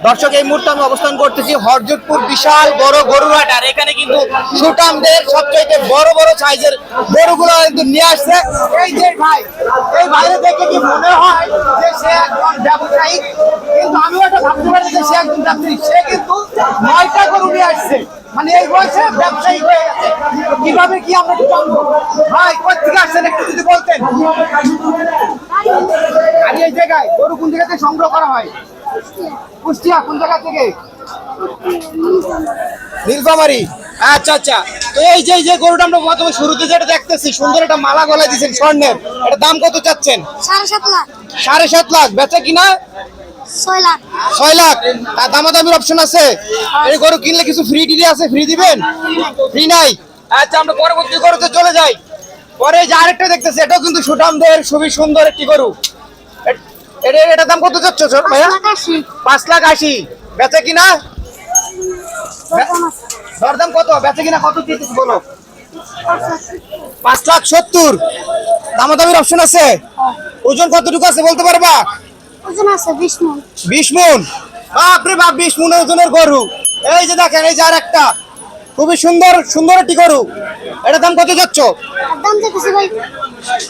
দর্শক এই মুহূর্তে আমি অবস্থান করতেছি হরজতপুর বিশাল বড় গরুর হাট। আর এখানে কিন্তু সুঠামদের সবচাইতে বড় বড় সাইজের গরুগুলো কিন্তু নিয়ে আসছে। এই যে ভাই, এই বাইরে দেখে কি মনে হয় যে সে একজন ব্যবসায়ী, কিন্তু আমিও এটা ভাবতে পারি যে সে একজন ব্যবসায়ী। সে কিন্তু 9টা গরু নিয়ে আসছে, মানে এই বয়সে ব্যবসায়ী হয়ে গেছে। কিভাবে কি আমরা একটু জানবো। ভাই কোথা থেকে আসছেন একটু যদি বলতেন। আর এই জায়গায় গরু কোন জায়গা থেকে সংগ্রহ করা হয়? কুষ্টিয়া। কোন জায়গা থেকে? নীলফামারী। আচ্ছা আচ্ছা। তো এই যে গরুটা আমরা প্রথমে শুরুতে যেটা দেখতেছি, সুন্দর একটা মালা গলায় দিয়েছেন স্বর্ণের, এটা দাম কত চাচ্ছেন? 7.5 লাখ। 7.5 লাখ। বেচা কিনা 6 লাখ। 6 লাখ। আর দামাদামির অপশন আছে? এই গরু কিনলে কিছু ফ্রি টিডি আছে? ফ্রি দিবেন? ফ্রি নাই। আচ্ছা, আমরা পরবর্তী গরুতে চলে যাই। পরে যে আরেকটা দেখতেছি, এটাও কিন্তু সুঠামদের খুবই সুন্দর একটি গরু। এটা দাম কত চাচ্ছ ভাইয়া? 5,80,000। বেচা কিনা দরদাম কত? বেচা কিনা কত দিতেছ বলো? 5,70,000। দামাদামির অপশন আছে? ওজন কতটুকু আছে বলতে পারবা? ওজন আছে 20 মণ। 20 মণ। বাপরে বাপ, 20 মণ ওজনের গরু। এই যে দেখেন, এই যে আরেকটা খুবই সুন্দর সুন্দর একটি গরু। এটার দাম কত যাচ্ছ? দাম দেখেছি ভাই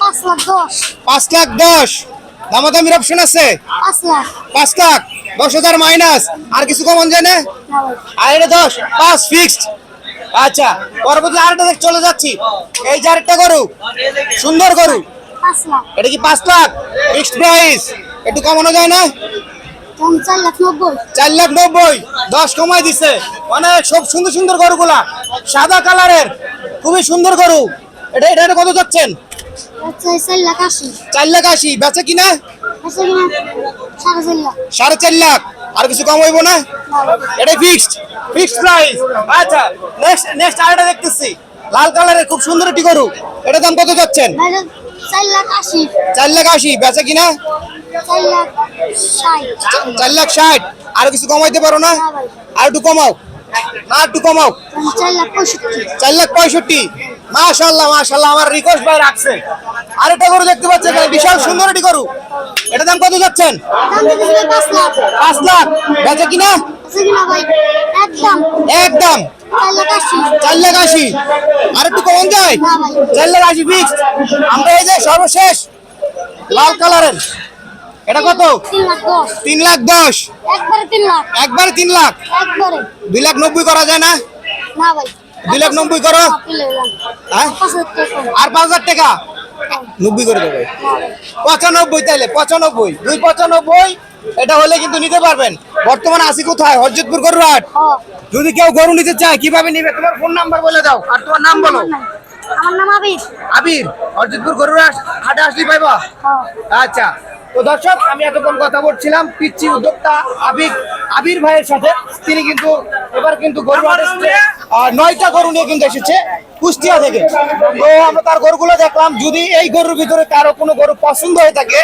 5,10,000। 5,10,000। দামাদামির অপশন আছে? 5 লাখ। 5 লাখ। 10,000 মাইনাস, আর কিছু কমন যায় না? আর এটা 10, 5 ফিক্সড। আচ্ছা, পরবর্তী আরেকটা দেখ চলে যাচ্ছি। এই যে আরেকটা গরু, সুন্দর গরু। 5 লাখ। এটা কি 5 লাখ ফিক্সড প্রাইস? একটু কমানো যায় না? 4,90,000। 4,90,000। 10 কমাই দিছে। অনেক সব সুন্দর সুন্দর গরুগুলা, সাদা কালারের, খুবই সুন্দর গরু। এটা কত যাচ্ছেন? 4,80,000। 4,80,000। বেচা কিনা আছে কিনা 4.5 লাখ। 4.5 লাখ। আর কিছু কম হইব না? এটা ফিক্সড প্রাইস। আচ্ছা, নেক্সট আরেকটা দেখতেছি, লাল কালারের খুব সুন্দর একটি গরু। এটার দাম কত যাচ্ছেন? 4,80,000। 4,80,000। বেচা কিনা 4,60,000। 4,60,000। আর কিছু কমাইতে পারো না? আর একটু কমাও না, একটু কমাও। 4,65,000। 4,65,000। মাশাআল্লাহ মাশাআল্লাহ, আমার রিকোয়েস্ট ভাই রাখছে। আরেকটা গরু দেখতে পাচ্ছেন, বিশাল সুন্দর একটি গরু। এটার দাম কত যাচ্ছেন? দাম দেখেছি 5 লাখ। 5 লাখ। বেচা কিনা আছে কিনা ভাই একদম একদম 4,80,000। 4,80,000। আর একটু কমন যায়? 4,80,000 ফিক্সড। আমরা এই যে সর্বশেষ লাল কালারের, এটা কত? 3,10,000। 3,10,000। একবারে 3 লাখ। একবারে 3 লাখ। একবারে 2,90,000 করা যায় না? না ভাই 2,90,000 করো। হ্যাঁ, 5,000 টাকা। আর 5,000 টাকা 90 করে দেবে। 95। তাইলে 95, 295। এটা হলে কিন্তু নিতে পারবেন। বর্তমানে আসি কোথায়? হরজতপুর গরুর হাট। যদি কেউ গরু নিতে চায় কিভাবে নিবে? তোমার ফোন নাম্বার বলে দাও, আর তোমার নাম বলো। আমার নাম আবির। আবির। হরজতপুর গরুর হাটে আসলি পাইবা। আচ্ছা, তো দর্শক, আমি এতক্ষণ কথা বলছিলাম পিচ্চি উদ্যোক্তা আবির ভাইয়ের সাথে। তিনি কিন্তু এবার কিন্তু গরু হাটে 9টা গরু নিয়ে কিন্তু এসেছে কুষ্টিয়া থেকে। তো আমরা তার গরুগুলো দেখলাম। যদি এই গরুর ভিতরে কারো কোনো গরু পছন্দ হয়ে থাকে,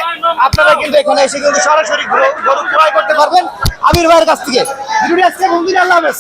আপনারা কিন্তু এখানে এসে কিন্তু সরাসরি গরু ক্রয় করতে পারবেন আবির ভাইয়ের কাছ থেকে। ভিডিওটি আজকে বন্ধুরা, আল্লাহ হাফেজ।